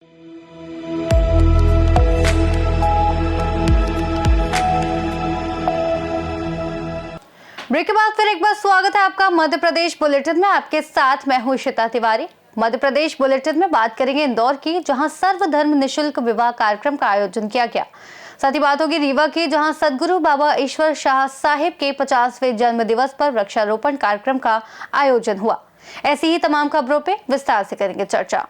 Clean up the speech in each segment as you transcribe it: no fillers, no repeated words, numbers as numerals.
Break के बाद फिर एक बार स्वागत है आपका मध्य प्रदेश बुलेटिन में। आपके साथ मैं हूं इशिता तिवारी। मध्य प्रदेश बुलेटिन में बात करेंगे इंदौर की, जहां सर्वधर्म निशुल्क विवाह कार्यक्रम का आयोजन किया गया। साथ ही बात होगी रीवा की, जहां सदगुरु बाबा ईश्वर शाह साहिब के 50वें जन्म दिवस पर वृक्षारोपण कार्यक्रम का आयोजन हुआ। ऐसी ही तमाम खबरों पे विस्तार से करेंगे चर्चा।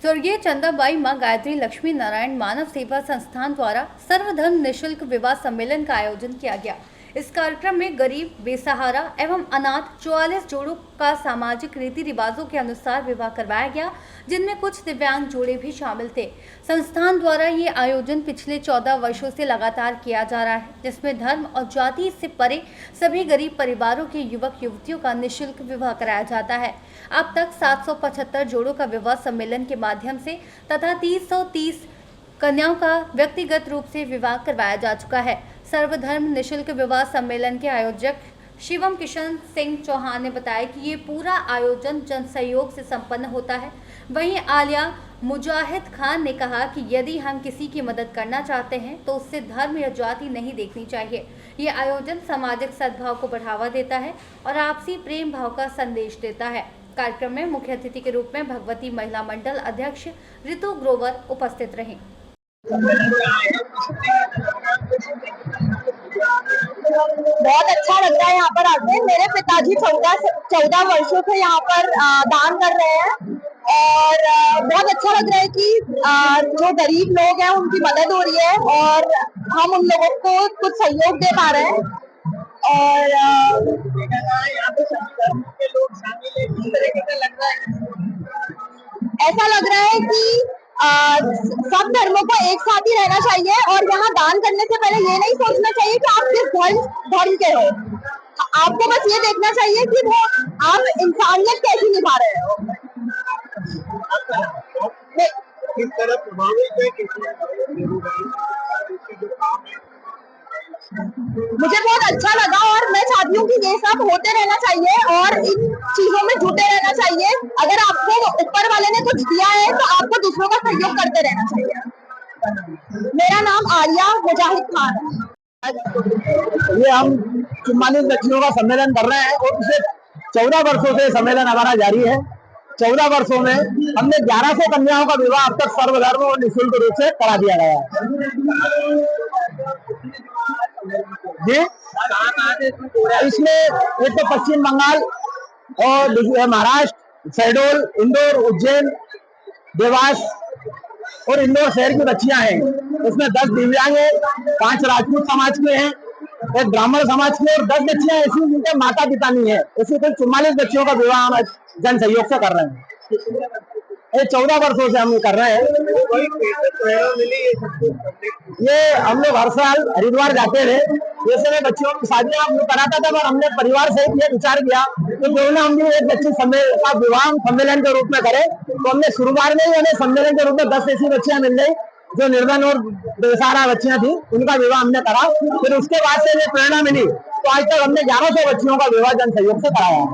स्वर्गीय चंदाबाई मां गायत्री लक्ष्मी नारायण मानव सेवा संस्थान द्वारा सर्वधर्म निशुल्क विवाह सम्मेलन का आयोजन किया गया। इस कार्यक्रम में गरीब, बेसहारा एवं अनाथ 44 जोड़ों का सामाजिक रीति रिवाजों के अनुसार विवाह करवाया गया, जिनमें कुछ दिव्यांग जोड़े भी शामिल थे। संस्थान द्वारा ये आयोजन पिछले 14 वर्षों से लगातार किया जा रहा है, जिसमें धर्म और जाति से परे सभी गरीब परिवारों के युवक युवतियों का निःशुल्क विवाह कराया जाता है। अब तक 775 जोड़ों का विवाह सम्मेलन के माध्यम से तथा 330 कन्याओं का व्यक्तिगत रूप से विवाह करवाया जा चुका है। सर्वधर्म निशुल्क विवाह सम्मेलन के आयोजक शिवम किशन सिंह चौहान ने बताया कि ये पूरा आयोजन जन सहयोग से संपन्न होता है। वहीं आलिया मुजाहिद खान ने कहा कि यदि हम किसी की मदद करना चाहते हैं तो उससे धर्म या जाति नहीं देखनी चाहिए। ये आयोजन सामाजिक सद्भाव को बढ़ावा देता है और आपसी प्रेम भाव का संदेश देता है। कार्यक्रम में मुख्य अतिथि के रूप में भगवती महिला मंडल अध्यक्ष ऋतु ग्रोवर उपस्थित रहीं। बहुत अच्छा लग रहा है यहाँ पर आके। मेरे पिताजी 14 वर्षों से यहाँ पर दान कर रहे हैं और बहुत अच्छा लग रहा है कि जो गरीब लोग हैं उनकी मदद हो रही है और हम उन लोगों को कुछ सहयोग दे पा रहे हैं। और ऐसा लग रहा है कि सब धर्मों को एक साथ ही रहना चाहिए और यहाँ दान करने से पहले ये नहीं सोचना चाहिए कि आप किस धर्म के हो। आपको बस ये देखना चाहिए कि वो आप इंसानियत कैसी निभा रहे हो। किस तरह प्रभावित है मुझे बहुत अच्छा लगा और मैं चाहती हूँ कि ये सब होते रहना चाहिए और इन चीजों में जुटे रहना चाहिए। अगर आपको ऊपर वाले ने कुछ दिया है तो आपको दूसरों का सहयोग करते रहना चाहिए। मेरा नाम आलिया मुजाहिद खान है। ये हम 44 बच्चियों का सम्मेलन कर रहे हैं और पिछले 14 वर्षों से सम्मेलन हमारा जारी है। 14 वर्षों में हमने 1100 कन्याओं का विवाह अब तक सर्वधर्म और निःशुल्क रूप से करा दिया गया है। जी, इसमें एक तो पश्चिम बंगाल और महाराष्ट्र, शहडोल, इंदौर, उज्जैन, देवास और इंदौर शहर की बच्चियां हैं। इसमें 10 दिव्यांग हैं, 5 राजपूत समाज के हैं, एक ब्राह्मण समाज के और 10 बच्चियां ऐसी जिनके माता पिता नहीं है। ऐसे कुल 44 बच्चियों का विवाह हम जन सहयोग से कर रहे हैं। ये 14 वर्षों से हम कर रहे हैं। ये हम लोग हर साल हरिद्वार जाते थे। जैसे मैं बच्चियों की शादियां कराता था, पर हमने परिवार से ये विचार किया कि क्यों ना हम भी एक बच्ची का विवाह सम्मेलन के रूप में करें। तो हमने शुरुआत में ही हमें सम्मेलन के रूप में 10 ऐसी बच्चियां मिल गई जो निर्धन और बेसहारा बच्चियां थी, उनका विवाह हमने करा। फिर उसके बाद से ये प्रेरणा मिली तो आज तक हमने 1100 बच्चियों का विवाह जन सहयोग से कराया है।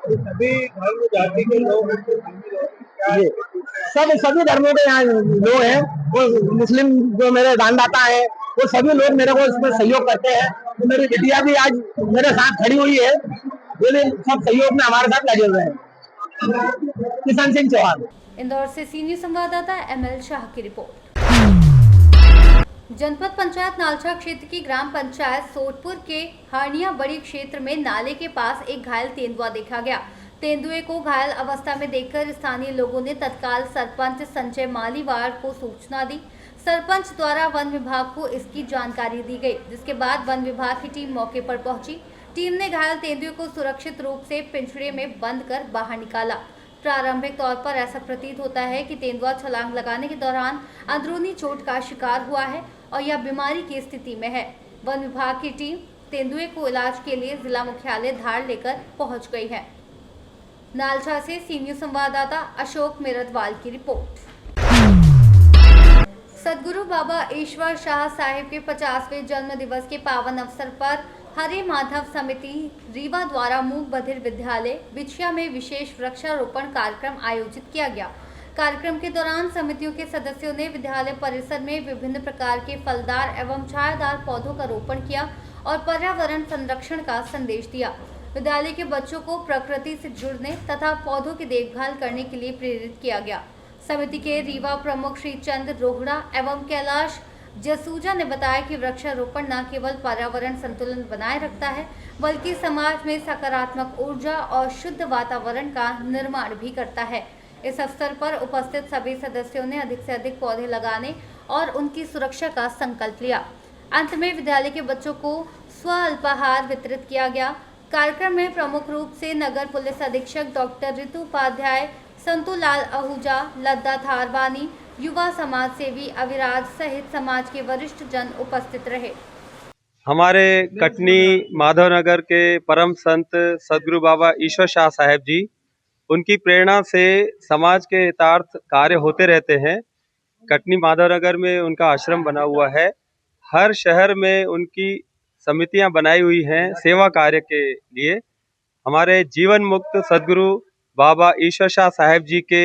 सभी धर्म जाति के लोग सभी धर्मों के यहाँ लोग हैं। वो मुस्लिम जो मेरे दानदाता हैं वो सभी लोग मेरे को इसमें सहयोग करते हैं। तो मेरी बिटिया भी आज मेरे साथ खड़ी हुई है। ये सब सहयोग में हमारे साथ लगे हुए हैं। किशन सिंह चौहान, इंदौर से सीनियर संवाददाता ML शाह की रिपोर्ट। जनपद पंचायत नालछा क्षेत्र की ग्राम पंचायत सोटपुर के हानिया बड़ी क्षेत्र में नाले के पास एक घायल तेंदुआ देखा गया। तेंदुए को घायल अवस्था में देखकर स्थानीय लोगों ने तत्काल सरपंच संजय मालीवार को सूचना दी। सरपंच द्वारा वन विभाग को इसकी जानकारी दी गई, जिसके बाद वन विभाग की टीम मौके पर पहुंची। टीम ने घायल तेंदुए को सुरक्षित रूप से पिंजरे में बंद कर बाहर निकाला। प्रारंभिक तौर पर ऐसा प्रतीत होता है कि तेंदुआ छलांग लगाने के दौरान अंदरूनी चोट का शिकार हुआ है और यह बीमारी की स्थिति में है। वन विभाग की टीम तेंदुए को इलाज के लिए जिला मुख्यालय धार लेकर पहुंच गई है। नालछा से सीनियर संवाददाता अशोक मेरतवाल की रिपोर्ट। सदगुरु बाबा ईश्वर शाह साहिब के 50वें जन्म दिवस के पावन अवसर पर हरे माधव समिति रीवा द्वारा मूक बधिर विद्यालय बिछिया में विशेष वृक्षारोपण कार्यक्रम आयोजित किया गया। कार्यक्रम के दौरान समितियों के सदस्यों ने विद्यालय परिसर में विभिन्न प्रकार के फलदार एवं छायादार पौधों का रोपण किया और पर्यावरण संरक्षण का संदेश दिया। विद्यालय के बच्चों को प्रकृति से जुड़ने तथा पौधों की देखभाल करने के लिए प्रेरित किया गया। समिति के रीवा प्रमुख श्री चंद्र रोहड़ा एवं कैलाश जसूजा ने बताया कि वृक्षारोपण न केवल पर्यावरण संतुलन बनाए रखता है, बल्कि समाज में सकारात्मक ऊर्जा और शुद्ध वातावरण का निर्माण भी करता है। इस अवसर पर उपस्थित सभी सदस्यों ने अधिक से अधिक पौधे लगाने और उनकी सुरक्षा का संकल्प लिया। अंत में विद्यालय के बच्चों को स्व अल्पाहार वितरित किया गया। कार्यक्रम में प्रमुख रूप से नगर पुलिस अधीक्षक डॉक्टर ऋतु उपाध्याय, संतूलाल आहूजा, लद्दा थारवानी, युवा समाज सेवी अविराज सहित समाज के वरिष्ठ जन उपस्थित रहे। हमारे कटनी माधवनगर के परम संत सदगुरु बाबा ईश्वर शाह साहेब जी, उनकी प्रेरणा से समाज के हितार्थ कार्य होते रहते हैं। कटनी माधवनगर में उनका आश्रम बना हुआ है। हर शहर में उनकी समितियां बनाई हुई हैं सेवा कार्य के लिए। हमारे जीवन मुक्त सदगुरु बाबा ईश्वर शाह साहेब जी के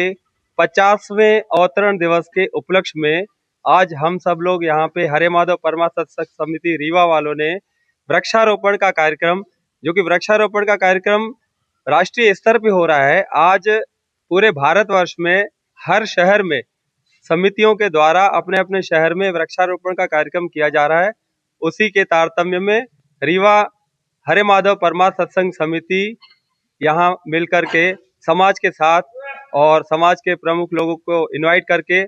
50वें अवतरण दिवस के उपलक्ष्य में आज हम सब लोग यहाँ पे हरे माधव परमा सत्संग समिति रीवा वालों ने वृक्षारोपण का कार्यक्रम, जो कि वृक्षारोपण का कार्यक्रम राष्ट्रीय स्तर पे हो रहा है। आज पूरे भारतवर्ष में हर शहर में समितियों के द्वारा अपने अपने शहर में वृक्षारोपण का कार्यक्रम किया जा रहा है। उसी के तारतम्य में रीवा हरे माधव परमा सत्संग समिति यहाँ मिलकर के समाज के साथ और समाज के प्रमुख लोगों को इनवाइट करके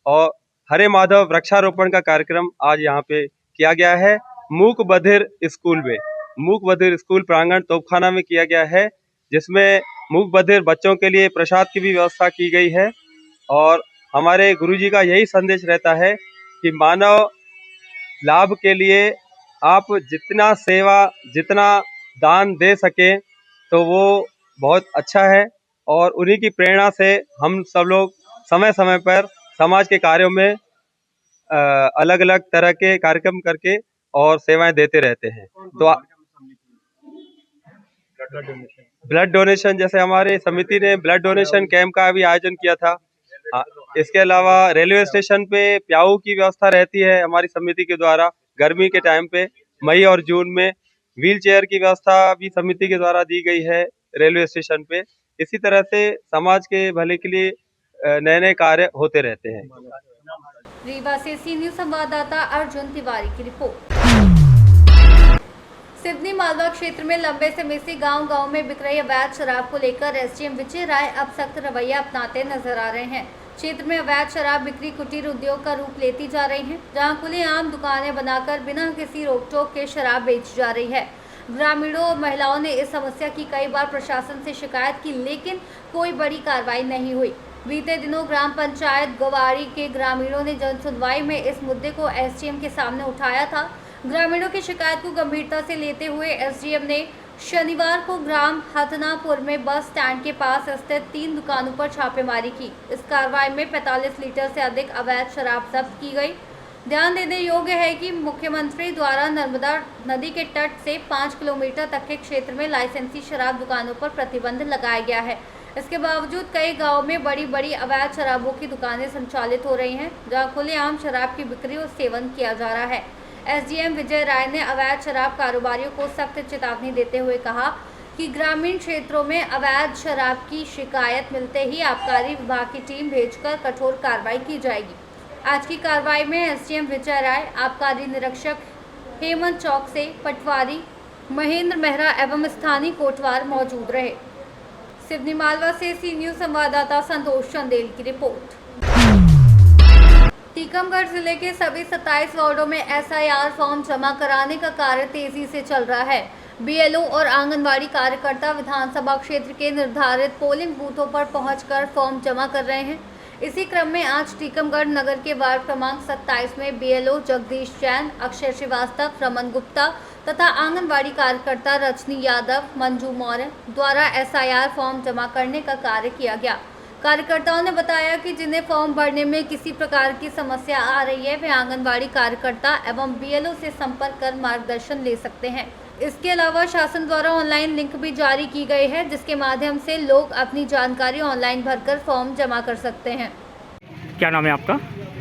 और हरे माधव वृक्षारोपण का कार्यक्रम आज यहाँ पे किया गया है। मूक बधिर स्कूल में, मूक बधिर स्कूल प्रांगण तोपखाना में किया गया है, जिसमें मूक बधिर बच्चों के लिए प्रसाद की भी व्यवस्था की गई है। और हमारे गुरुजी का यही संदेश रहता है कि मानव लाभ के लिए आप जितना सेवा, जितना दान दे सकें तो वो बहुत अच्छा है। और उन्हीं की प्रेरणा से हम सब लोग समय समय पर समाज के कार्यों में अलग अलग तरह के कार्यक्रम करके और सेवाएं देते रहते हैं। तो ब्लड डोनेशन, जैसे हमारे समिति ने ब्लड डोनेशन कैंप का भी आयोजन किया था। इसके अलावा रेलवे स्टेशन पे प्याऊ की व्यवस्था रहती है हमारी समिति के द्वारा। गर्मी के टाइम पे मई और जून में व्हील चेयर की व्यवस्था भी समिति के द्वारा दी गई है रेलवे स्टेशन पे। इसी तरह से समाज के भले के लिए नए नए कार्य होते रहते हैं। रीवा से सी न्यूज संवाददाता अर्जुन तिवारी की रिपोर्ट। सिवनी मालवा क्षेत्र में लंबे समय से गांव-गांव में बिक रही अवैध शराब को लेकर एसडीएम विजय राय अब सख्त रवैया अपनाते नजर आ रहे हैं। क्षेत्र में अवैध शराब बिक्री कुटीर उद्योग का रूप लेती जा रही है, जहां खुलेआम दुकानें बनाकर बिना किसी रोक-टोक के शराब बेची जा रही है। ग्रामीणों और महिलाओं ने इस समस्या की कई बार प्रशासन से शिकायत की, लेकिन कोई बड़ी कार्रवाई नहीं हुई। बीते दिनों ग्राम पंचायत गोवाड़ी के ग्रामीणों ने जन सुनवाई में इस मुद्दे को एसडीएम के सामने उठाया था। ग्रामीणों की शिकायत को गंभीरता से लेते हुए एसडीएम ने शनिवार को ग्राम हथनापुर में बस स्टैंड के पास स्थित 3 दुकानों पर छापेमारी की। इस कार्रवाई में 45 लीटर से अधिक अवैध शराब जब्त की गई। ध्यान देने योग्य है कि मुख्यमंत्री द्वारा नर्मदा नदी के तट से 5 किलोमीटर तक के क्षेत्र में लाइसेंसी शराब दुकानों पर प्रतिबंध लगाया गया है। इसके बावजूद कई गांवों में बड़ी बड़ी अवैध शराबों की दुकानें संचालित हो रही हैं, जहां खुलेआम शराब की बिक्री और सेवन किया जा रहा है। एसडीएम विजय राय ने अवैध शराब कारोबारियों को सख्त चेतावनी देते हुए कहा कि ग्रामीण क्षेत्रों में अवैध शराब की शिकायत मिलते ही आबकारी विभाग की टीम भेजकर कठोर कार्रवाई की जाएगी। आज की कार्रवाई में एसडीएम विजय राय, आबकारी निरीक्षक हेमंत चौक से पटवारी महेंद्र मेहरा एवं स्थानीय कोटवार मौजूद रहे। सिवनी मालवा से सी न्यूज संवाददाता संतोष चंदेल की रिपोर्ट। टीकमगढ़ जिले के सभी 27 वार्डों में एसआईआर फॉर्म जमा कराने का कार्य तेजी से चल रहा है। बीएलओ और आंगनवाड़ी कार्यकर्ता विधानसभा क्षेत्र के निर्धारित पोलिंग बूथों पर पहुंचकर फॉर्म जमा कर रहे हैं। इसी क्रम में आज टीकमगढ़ नगर के वार्ड क्रमांक 27 में बीएलओ जगदीश जैन, अक्षय श्रीवास्तव, रमन गुप्ता तथा आंगनवाड़ी कार्यकर्ता रजनी यादव, मंजू मौर्य द्वारा एसआईआर फॉर्म जमा करने का कार्य किया गया। कार्यकर्ताओं ने बताया कि जिन्हें फॉर्म भरने में किसी प्रकार की समस्या आ रही है, वे आंगनवाड़ी कार्यकर्ता एवं बीएलओ से संपर्क कर मार्गदर्शन ले सकते हैं। इसके अलावा शासन द्वारा ऑनलाइन लिंक भी जारी की गई है, जिसके माध्यम से लोग अपनी जानकारी ऑनलाइन भरकर फॉर्म जमा कर सकते हैं। क्या नाम है आपका?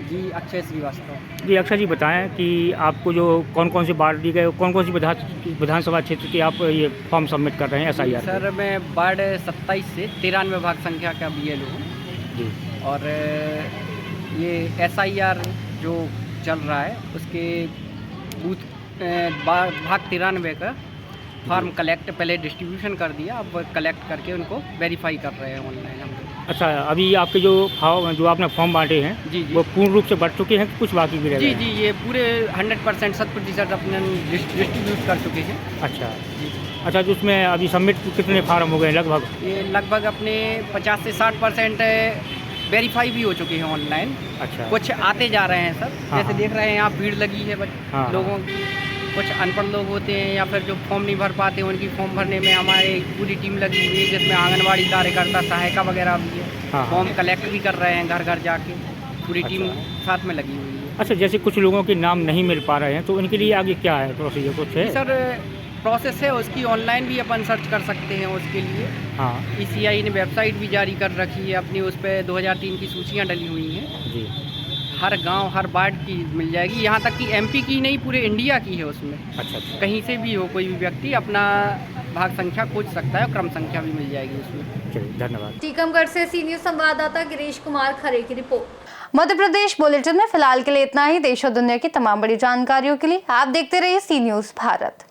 जी अक्षय श्रीवास्तव। जी अक्षय जी, बताएं कि आपको जो कौन कौन सी वार्ड दी गए, कौन कौन सी विधानसभा क्षेत्र के आप ये फॉर्म सबमिट कर रहे हैं SIR? सर मैं वार्ड 27 से 93 भाग संख्या का BLO हूँ जी। और ये SIR जो चल रहा है उसके बूथ भाग 93 का फॉर्म कलेक्ट पहले डिस्ट्रीब्यूशन कर दिया, अब कलेक्ट करके उनको वेरीफाई कर रहे हैं ऑनलाइन हम लोग। अच्छा, अभी आपके जो आपने फॉर्म बांटे हैं जी जी वो पूर्ण रूप से बढ़ चुके हैं, कुछ बाकी भी रह गए जी हैं? जी ये पूरे 100% 100% अपने डिस्ट्रीब्यूट कर चुके हैं। अच्छा जी अच्छा, तो उसमें अभी सबमिट कितने फार्म हो गए लगभग? ये लगभग अपने 50 से 60% वेरीफाई भी हो चुके हैं ऑनलाइन। अच्छा, कुछ आते जा रहे हैं सर, हाँ, जैसे हाँ। देख रहे हैं यहाँ भीड़ लगी है हाँ। लोगों की। कुछ अनपढ़ लोग होते हैं या फिर जो फॉर्म नहीं भर पाते हैं, उनकी फॉर्म भरने में हमारी पूरी टीम लगी हुई है, जिसमें आंगनवाड़ी कार्यकर्ता सहायिका वगैरह भी है। हाँ। फॉर्म कलेक्ट भी कर रहे हैं घर घर जाके, पूरी टीम अच्छा। साथ में लगी हुई है। अच्छा, जैसे कुछ लोगों के नाम नहीं मिल पा रहे हैं तो उनके लिए आगे क्या है प्रोसीजर, कुछ है? सर प्रोसेस है उसकी, ऑनलाइन भी अपन सर्च कर सकते हैं उसके लिए। हाँ ECI ने वेबसाइट भी जारी कर रखी है अपनी, उस पर 2003 की सूचियाँ डली हुई हैं। जी। हर गांव हर वार्ड की मिल जाएगी, यहाँ तक कि MP की नहीं पूरे इंडिया की है उसमें। अच्छा अच्छा, कहीं से भी हो कोई भी व्यक्ति अपना भाग संख्या खोज सकता है और क्रम संख्या भी मिल जाएगी उसमें। चलिए धन्यवाद। टीकमगढ़ से सी न्यूज संवाददाता गिरीश कुमार खरे की रिपोर्ट। मध्य प्रदेश बुलेटिन में फिलहाल के लिए इतना ही। देश और दुनिया की तमाम बड़ी जानकारियों के लिए आप देखते रहिए सी न्यूज भारत।